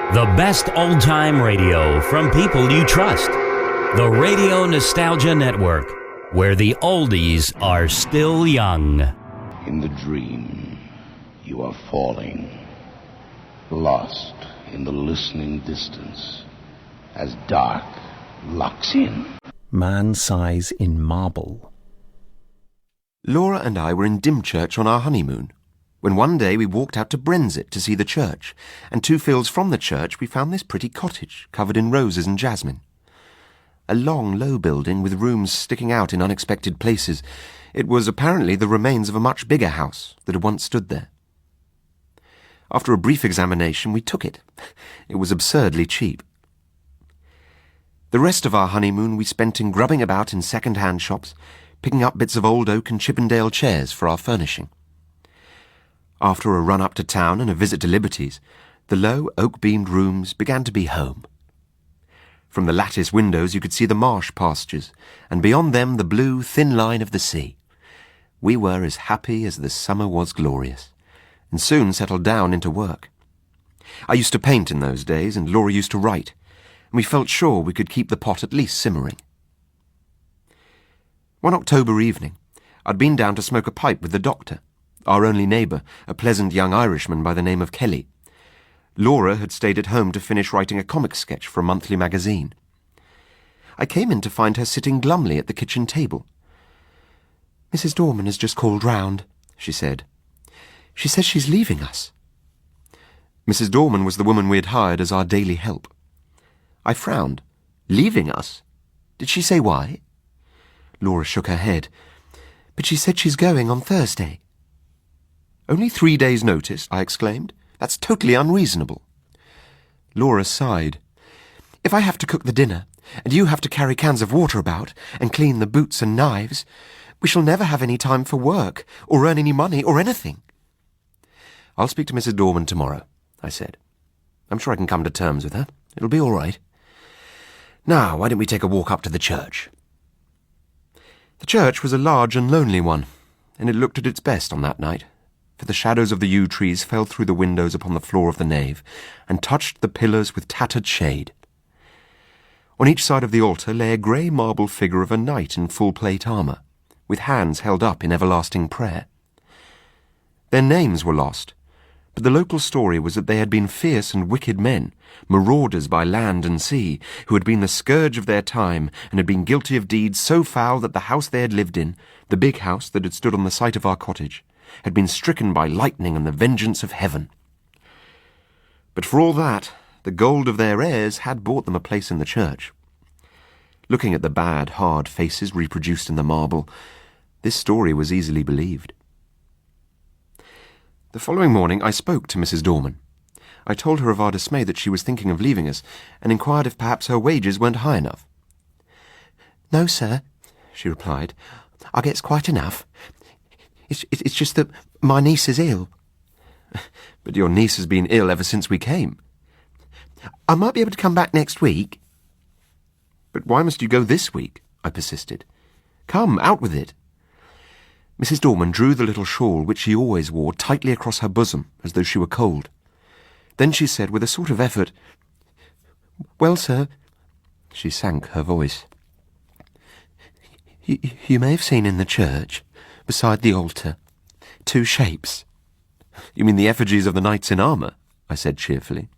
The best old-time radio from people you trust. The Radio Nostalgia Network, where the oldies are still young. In the dream, you are falling, lost in the listening distance, as dark locks in. Man Size in Marble. Laura and I were in Dymchurch on our honeymoon, when one day we walked out to Brenzett to see the church, and 2 fields from the church we found this pretty cottage covered in roses and jasmine. A long, low building with rooms sticking out in unexpected places. It was apparently the remains of a much bigger house that had once stood there. After a brief examination, we took it. It was absurdly cheap. The rest of our honeymoon we spent in grubbing about in second-hand shops, picking up bits of old oak and Chippendale chairs for our furnishing. After a run up to town and a visit to Liberty's, the low, oak-beamed rooms began to be home. From the lattice windows you could see the marsh pastures, and beyond them the blue, thin line of the sea. We were as happy as the summer was glorious, and soon settled down into work. I used to paint in those days, and Laura used to write, and we felt sure we could keep the pot at least simmering. One October evening, I'd been down to smoke a pipe with the doctor, our only neighbour, a pleasant young Irishman by the name of Kelly. Laura had stayed at home to finish writing a comic sketch for a monthly magazine. I came in to find her sitting glumly at the kitchen table. "Mrs. Dorman has just called round," she said. "She says she's leaving us." Mrs. Dorman was the woman we had hired as our daily help. I frowned. "Leaving us? Did she say why?" Laura shook her head. "But she said she's going on Thursday." "Only 3 days' notice?" I exclaimed. "That's totally unreasonable." Laura sighed. "If I have to cook the dinner, and you have to carry cans of water about, and clean the boots and knives, we shall never have any time for work, or earn any money, or anything." "I'll speak to Mrs. Dorman tomorrow," I said. "I'm sure I can come to terms with her. It'll be all right. Now, why don't we take a walk up to the church?" The church was a large and lonely one, and it looked at its best on that night, for the shadows of the yew trees fell through the windows upon the floor of the nave, and touched the pillars with tattered shade. On each side of the altar lay a grey marble figure of a knight in full plate armour, with hands held up in everlasting prayer. Their names were lost, but the local story was that they had been fierce and wicked men, marauders by land and sea, who had been the scourge of their time and had been guilty of deeds so foul that the house they had lived in, the big house that had stood on the site of our cottage, had been stricken by lightning and the vengeance of heaven. But for all that, the gold of their heirs had bought them a place in the church. Looking at the bad, hard faces reproduced in the marble, this story was easily believed. The following morning I spoke to Mrs. Dorman. I told her of our dismay that she was thinking of leaving us, and inquired if perhaps her wages weren't high enough. "No, sir," she replied. "I gets quite enough. It's just that my niece is ill." "But your niece has been ill ever since we came." "I might be able to come back next week." "But why must you go this week?" I persisted. "Come, out with it." Mrs. Dorman drew the little shawl which she always wore tightly across her bosom, as though she were cold. Then she said with a sort of effort, "Well, sir," she sank her voice, you may have seen in the church, beside the altar, 2 shapes." "You mean the effigies of the knights in armour?" I said cheerfully.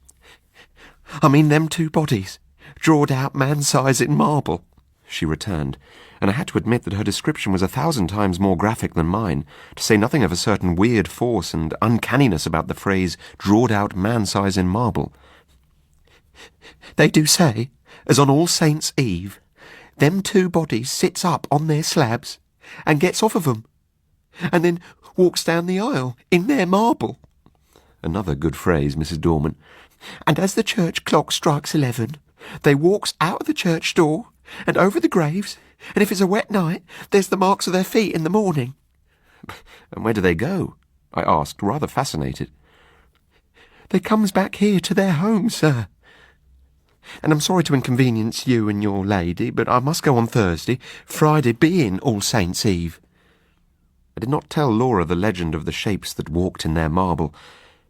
"I mean them 2 bodies, drawed out man-size in marble," she returned, and I had to admit that her description was 1,000 times more graphic than mine, to say nothing of a certain weird force and uncanniness about the phrase drawed out man-size in marble. "They do say, as on All Saints' Eve, them 2 bodies sits up on their slabs and gets off of 'em, and then walks down the aisle in their marble." Another good phrase, Mrs. Dorman. "And as the church clock strikes 11, they walks out of the church door and over the graves, and if it's a wet night, there's the marks of their feet in the morning." "And where do they go?" I asked, rather fascinated. "They comes back here to their home, sir. And I'm sorry to inconvenience you and your lady, but I must go on Thursday, Friday being All Saints' Eve." I did not tell Laura the legend of the shapes that walked in their marble,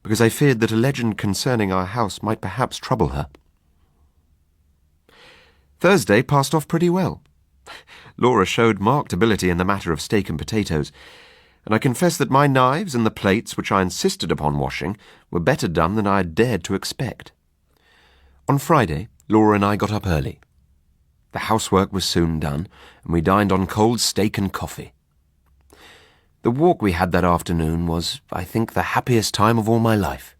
because I feared that a legend concerning our house might perhaps trouble her. Thursday passed off pretty well. Laura showed marked ability in the matter of steak and potatoes, and I confess that my knives and the plates which I insisted upon washing were better done than I had dared to expect. On Friday, Laura and I got up early. The housework was soon done, and we dined on cold steak and coffee. The walk we had that afternoon was, I think, the happiest time of all my life.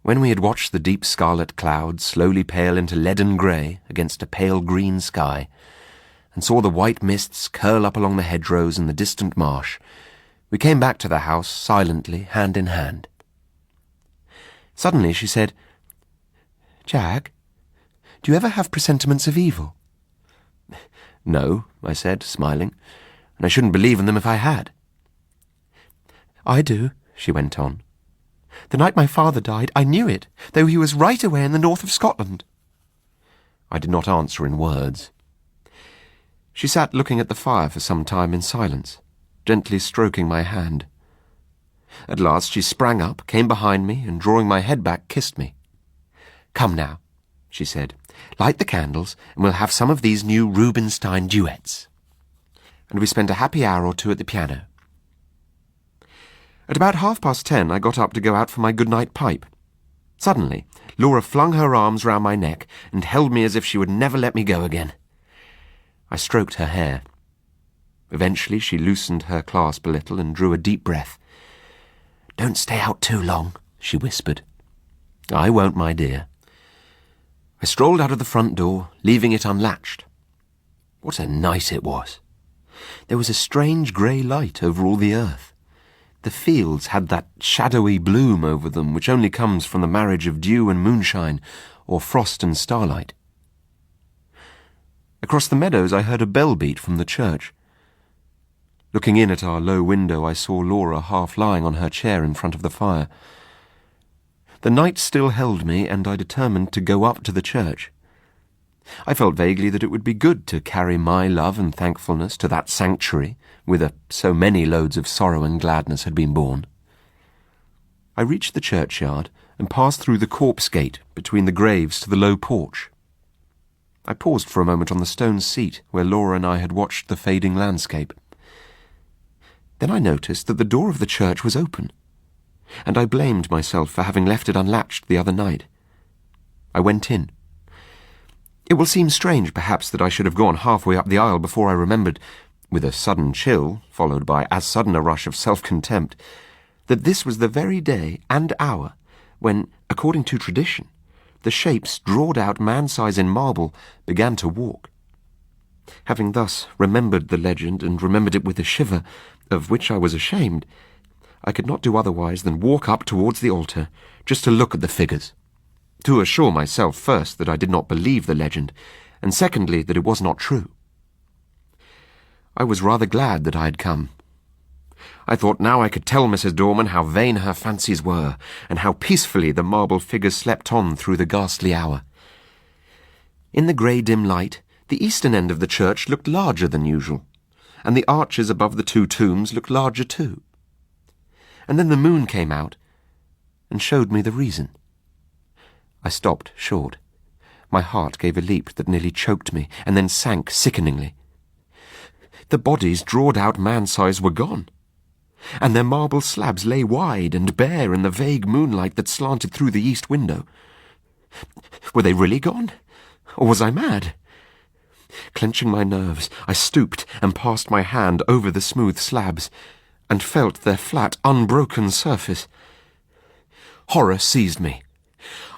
When we had watched the deep scarlet clouds slowly pale into leaden grey against a pale green sky, and saw the white mists curl up along the hedgerows in the distant marsh, we came back to the house silently, hand in hand. Suddenly she said, "Jack, do you ever have presentiments of evil?" "No," I said, smiling, "and I shouldn't believe in them if I had." "I do," she went on. "The night my father died, I knew it, though he was right away in the north of Scotland." I did not answer in words. She sat looking at the fire for some time in silence, gently stroking my hand. At last she sprang up, came behind me, and drawing my head back, kissed me. "Come now," she said, "light the candles, and we'll have some of these new Rubinstein duets." And we spent a happy hour or two at the piano. At about 10:30, I got up to go out for my good-night pipe. Suddenly, Laura flung her arms round my neck and held me as if she would never let me go again. I stroked her hair. Eventually, she loosened her clasp a little and drew a deep breath. "Don't stay out too long," she whispered. "I won't, my dear." I strolled out of the front door, leaving it unlatched. What a night it was! There was a strange grey light over all the earth. The fields had that shadowy bloom over them which only comes from the marriage of dew and moonshine, or frost and starlight. Across the meadows I heard a bell beat from the church. Looking in at our low window, I saw Laura half lying on her chair in front of the fire. The night still held me, and I determined to go up to the church. I felt vaguely that it would be good to carry my love and thankfulness to that sanctuary, whither so many loads of sorrow and gladness had been borne. I reached the churchyard and passed through the corpse gate between the graves to the low porch. I paused for a moment on the stone seat where Laura and I had watched the fading landscape. Then I noticed that the door of the church was open, and I blamed myself for having left it unlatched the other night. I went in. It will seem strange, perhaps, that I should have gone halfway up the aisle before I remembered, with a sudden chill, followed by as sudden a rush of self-contempt, that this was the very day and hour when, according to tradition, the shapes, drawed out man-size in marble, began to walk. Having thus remembered the legend, and remembered it with a shiver, of which I was ashamed, I could not do otherwise than walk up towards the altar, just to look at the figures, to assure myself first that I did not believe the legend, and secondly that it was not true. I was rather glad that I had come. I thought now I could tell Mrs. Dorman how vain her fancies were, and how peacefully the marble figures slept on through the ghastly hour. In the grey dim light, the eastern end of the church looked larger than usual, and the arches above the two tombs looked larger too. And then the moon came out and showed me the reason. I stopped short. My heart gave a leap that nearly choked me, and then sank sickeningly. The bodies, drawed out man-size, were gone, and their marble slabs lay wide and bare in the vague moonlight that slanted through the east window. Were they really gone, or was I mad? Clenching my nerves, I stooped and passed my hand over the smooth slabs, and felt their flat, unbroken surface. Horror seized me.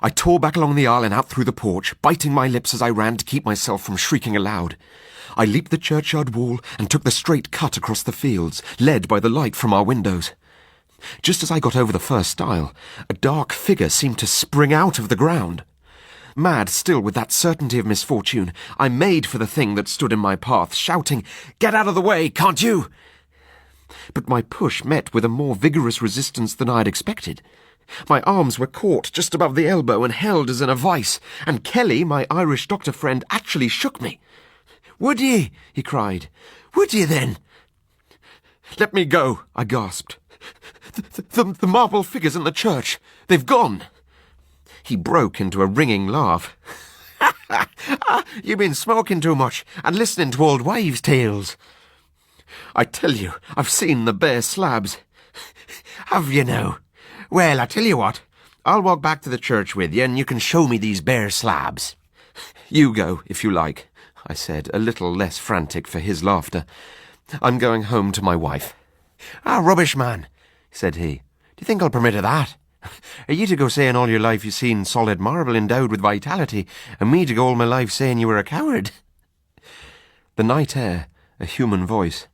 I tore back along the aisle and out through the porch, biting my lips as I ran to keep myself from shrieking aloud. I leaped the churchyard wall and took the straight cut across the fields, led by the light from our windows. Just as I got over the first stile, a dark figure seemed to spring out of the ground. Mad still with that certainty of misfortune, I made for the thing that stood in my path, shouting, "Get out of the way, can't you?" But my push met with a more vigorous resistance than I had expected. My arms were caught just above the elbow and held as in a vice, and Kelly, my Irish doctor friend, actually shook me. "Would ye?" he cried. "Would ye then?" "Let me go," I gasped. The marble figures in the church, they've gone. He broke into a ringing laugh. You've been smoking too much and listening to old wives' tales. I tell you, I've seen the bare slabs. Have you now? Well, I tell you what, I'll walk back to the church with you and you can show me these bare slabs. You go, if you like, I said, a little less frantic for his laughter. I'm going home to my wife. Rubbish, man, said he. Do you think I'll permit of that? Are you to go saying all your life you've seen solid marble endowed with vitality, and me to go all my life saying you were a coward? The night air, a human voice,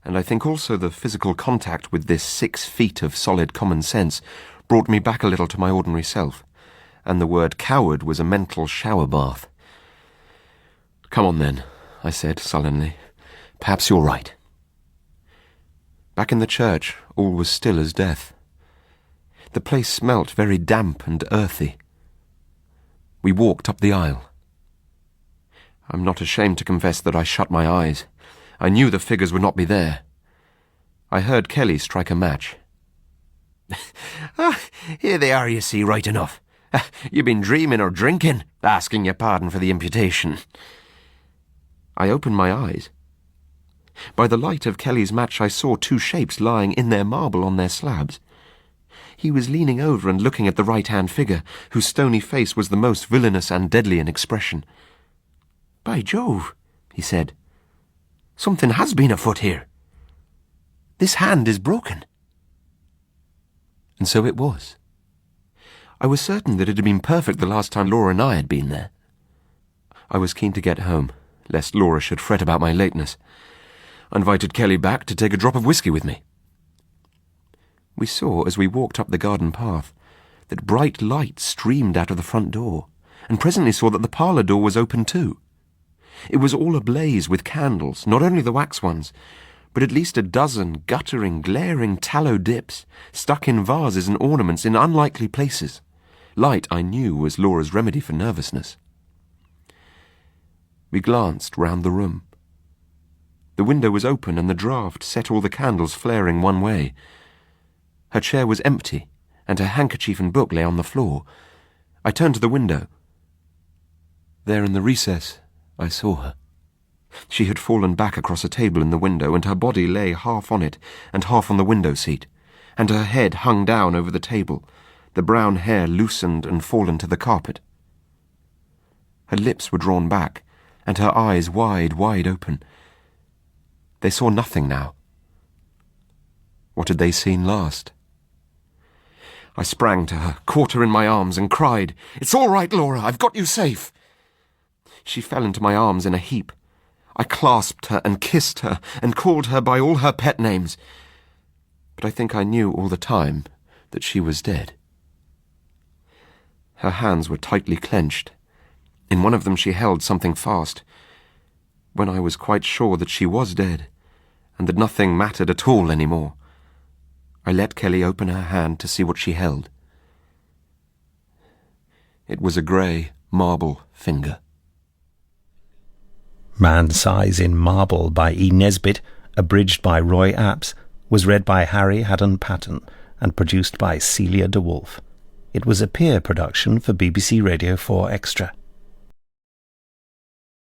and I think also the physical contact with this 6 feet of solid common sense brought me back a little to my ordinary self, and the word coward was a mental shower bath. Come on then, I said sullenly. Perhaps you're right. Back in the church, all was still as death. The place smelt very damp and earthy. We walked up the aisle. I'm not ashamed to confess that I shut my eyes. I knew the figures would not be there. I heard Kelly strike a match. Here they are, you see, right enough. You've been dreaming or drinking, asking your pardon for the imputation. I opened my eyes. By the light of Kelly's match I saw 2 shapes lying in their marble on their slabs. He was leaning over and looking at the right-hand figure, whose stony face was the most villainous and deadly in expression. By Jove, he said, something has been afoot here. This hand is broken. And so it was. I was certain that it had been perfect the last time Laura and I had been there. I was keen to get home, lest Laura should fret about my lateness. I invited Kelly back to take a drop of whiskey with me. We saw, as we walked up the garden path, that bright light streamed out of the front door, and presently saw that the parlour door was open too. It was all ablaze with candles, not only the wax ones, but at least a dozen guttering, glaring tallow dips, stuck in vases and ornaments in unlikely places. Light, I knew, was Laura's remedy for nervousness. We glanced round the room. The window was open, and the draught set all the candles flaring one way. Her chair was empty, and her handkerchief and book lay on the floor. I turned to the window. There in the recess, I saw her. She had fallen back across a table in the window, and her body lay half on it and half on the window seat, and her head hung down over the table, the brown hair loosened and fallen to the carpet. Her lips were drawn back, and her eyes wide, wide open. They saw nothing now. What had they seen last? I sprang to her, caught her in my arms, and cried, "It's all right, Laura, I've got you safe." She fell into my arms in a heap. I clasped her and kissed her and called her by all her pet names. But I think I knew all the time that she was dead. Her hands were tightly clenched. In one of them she held something fast. When I was quite sure that she was dead, and that nothing mattered at all any more, I let Kelly open her hand to see what she held. It was a grey marble finger. Man's Size in Marble by E. Nesbitt, abridged by Roy Apps, was read by Harry Haddon Patton and produced by Celia de Wolfe. It was a peer production for BBC Radio 4 Extra.